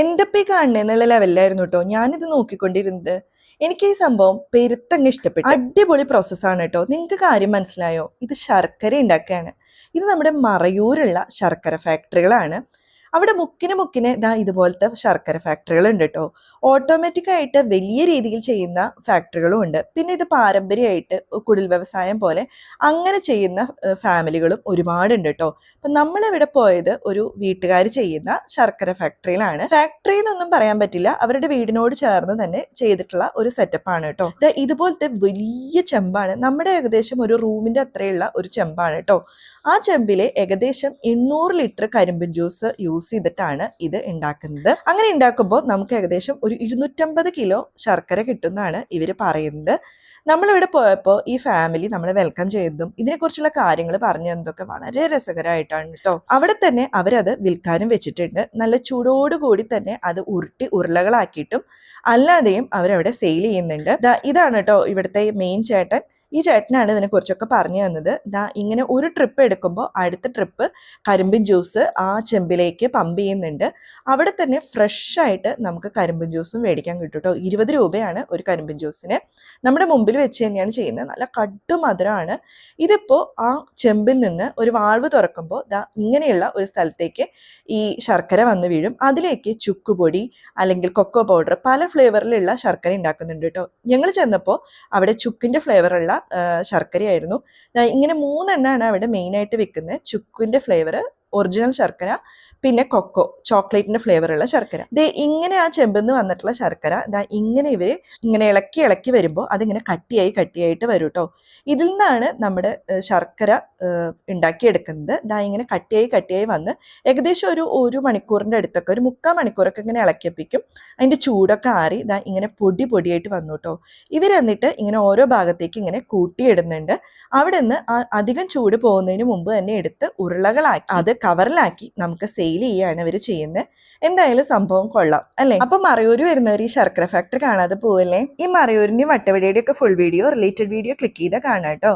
എന്റെപ്പ ഈ കാണുന്നുള്ള ലെവലിലായിരുന്നു കേട്ടോ ഞാനിത് നോക്കിക്കൊണ്ടിരുന്നത്. എനിക്ക് ഈ സംഭവം പെരുത്തങ്ങ് ഇഷ്ടപ്പെട്ടു. അടിപൊളി പ്രോസസ്സാണ് കേട്ടോ. നിങ്ങൾക്ക് കാര്യം മനസ്സിലായോ? ഇത് ശർക്കര ഉണ്ടാക്കുകയാണ്. ഇത് നമ്മുടെ മറയൂരുള്ള ശർക്കര ഫാക്ടറികളാണ്. അവിടെ മുക്കിന് മുക്കിന് ഇതാ ഇതുപോലത്തെ ശർക്കര ഫാക്ടറികൾ ഉണ്ട് കേട്ടോ. ഓട്ടോമാറ്റിക് ആയിട്ട് വലിയ രീതിയിൽ ചെയ്യുന്ന ഫാക്ടറികളും ഉണ്ട്. പിന്നെ ഇത് പാരമ്പര്യമായിട്ട് കുടിൽ വ്യവസായം പോലെ അങ്ങനെ ചെയ്യുന്ന ഫാമിലികളും ഒരുപാടുണ്ട് കേട്ടോ. അപ്പൊ നമ്മളിവിടെ പോയത് ഒരു വീട്ടുകാർ ചെയ്യുന്ന ശർക്കര ഫാക്ടറിയിലാണ്. ഫാക്ടറി എന്നൊന്നും പറയാൻ പറ്റില്ല, അവരുടെ വീടിനോട് ചേർന്ന് തന്നെ ചെയ്തിട്ടുള്ള ഒരു സെറ്റപ്പാണ് കേട്ടോ. ഇതുപോലത്തെ വലിയ ചെമ്പാണ്, നമ്മുടെ ഏകദേശം ഒരു റൂമിന്റെ അത്രയുള്ള ഒരു ചെമ്പാണ് കേട്ടോ. ആ ചെമ്പിലെ ഏകദേശം 800 ലിറ്റർ കരിമ്പിൻ ജ്യൂസ് യൂസ് ചെയ്തിട്ടാണ് ഇത് ഉണ്ടാക്കുന്നത്. അങ്ങനെ ഉണ്ടാക്കുമ്പോൾ നമുക്ക് ഏകദേശം ഒരു 250 കിലോ ശർക്കര കിട്ടുന്നതാണ് ഇവര് പറയുന്നത്. നമ്മളിവിടെ പോയപ്പോൾ ഈ ഫാമിലി നമ്മളെ വെൽക്കം ചെയ്തതും ഇതിനെക്കുറിച്ചുള്ള കാര്യങ്ങൾ പറഞ്ഞു തന്നതൊക്കെ വളരെ രസകരമായിട്ടാണ് കേട്ടോ. അവിടെ തന്നെ അവരത് വിൽക്കാനും വെച്ചിട്ടുണ്ട്. നല്ല ചൂടോടുകൂടി തന്നെ അത് ഉരുട്ടി ഉരുളകളാക്കിയിട്ടും അല്ലാതെയും അവരവിടെ സെയിൽ ചെയ്യുന്നുണ്ട്. ഇതാണ് കേട്ടോ ഇവിടുത്തെ മെയിൻ ചേട്ടൻ. ഈ ചേട്ടനാണ് ഇതിനെക്കുറിച്ചൊക്കെ പറഞ്ഞു തന്നത്. ഇങ്ങനെ ഒരു ട്രിപ്പ് എടുക്കുമ്പോൾ അടുത്ത ട്രിപ്പ് കരിമ്പിൻ ജ്യൂസ് ആ ചെമ്പിലേക്ക് പമ്പ് ചെയ്യുന്നുണ്ട്. അവിടെ തന്നെ ഫ്രഷ് ആയിട്ട് നമുക്ക് കരിമ്പിൻ ജ്യൂസും മേടിക്കാൻ കിട്ടും കേട്ടോ. 20 രൂപയാണ് ഒരു കരിമ്പിൻ ജ്യൂസിന്. നമ്മുടെ മുമ്പിൽ വെച്ച് തന്നെയാണ് ചെയ്യുന്നത്. നല്ല കടുമധുരമാണ്. ഇതിപ്പോൾ ആ ചെമ്പിൽ നിന്ന് ഒരു വാൾവ് തുറക്കുമ്പോൾ ഇങ്ങനെയുള്ള ഒരു സ്ഥലത്തേക്ക് ഈ ശർക്കര വന്ന് വീഴും. അതിലേക്ക് ചുക്കുപൊടി അല്ലെങ്കിൽ കൊക്കോ പൗഡർ പല ഫ്ലേവറിലുള്ള ശർക്കര ഉണ്ടാക്കുന്നുണ്ട് കേട്ടോ. ഞങ്ങൾ ചെന്നപ്പോൾ അവിടെ ചുക്കിൻ്റെ ഫ്ലേവറുള്ള ശർക്കരയായിരുന്നു. ഇങ്ങനെ 3 എണ്ണമാണ് അവിടെ മെയിനായിട്ട് വിൽക്കുന്നത്. ചുക്കിൻ്റെ ഫ്ലേവർ, ഒറിജിനൽ ശർക്കര, പിന്നെ കൊക്കോ ചോക്ലേറ്റിന്റെ ഫ്ലേവറുള്ള ശർക്കര. ഇങ്ങനെ ആ ചെമ്പെന്ന് വന്നിട്ടുള്ള ശർക്കര ഇങ്ങനെ ഇവര് ഇങ്ങനെ ഇളക്കി ഇളക്കി വരുമ്പോൾ അതിങ്ങനെ കട്ടിയായിട്ട് വരും കേട്ടോ. ഇതിൽ നിന്നാണ് നമ്മുടെ ശർക്കര ഉണ്ടാക്കിയെടുക്കുന്നത്. ഇങ്ങനെ കട്ടിയായി വന്ന് ഏകദേശം ഒരു മണിക്കൂറിന്റെ അടുത്തൊക്കെ, ഒരു 3/4 മണിക്കൂറൊക്കെ ഇങ്ങനെ ഇളക്കിയപ്പിക്കും. അതിന്റെ ചൂടൊക്കെ ആറി ഇങ്ങനെ പൊടിയായിട്ട് വന്നു കേട്ടോ. എന്നിട്ട് ഇങ്ങനെ ഓരോ ഭാഗത്തേക്ക് ഇങ്ങനെ കൂട്ടിയിടുന്നുണ്ട്. അവിടെ നിന്ന് അധികം ചൂട് പോകുന്നതിന് മുമ്പ് തന്നെ എടുത്ത് ഉരുളകളാക്കി അത് കവറിലാക്കി നമുക്ക് സെയിൽ ചെയ്യാണ് ഇവർ ചെയ്യുന്നത്. എന്തായാലും സംഭവം കൊള്ളാം അല്ലേ? അപ്പൊ മറയൂര് വരുന്നവർ ഈ ശർക്കര ഫാക്ടറി കാണാതെ പോവല്ലേ. ഈ മറയൂരിന്റെ വട്ടവടിയുടെ ഒക്കെ full video, related video click ചെയ്താൽ കാണാം കേട്ടോ.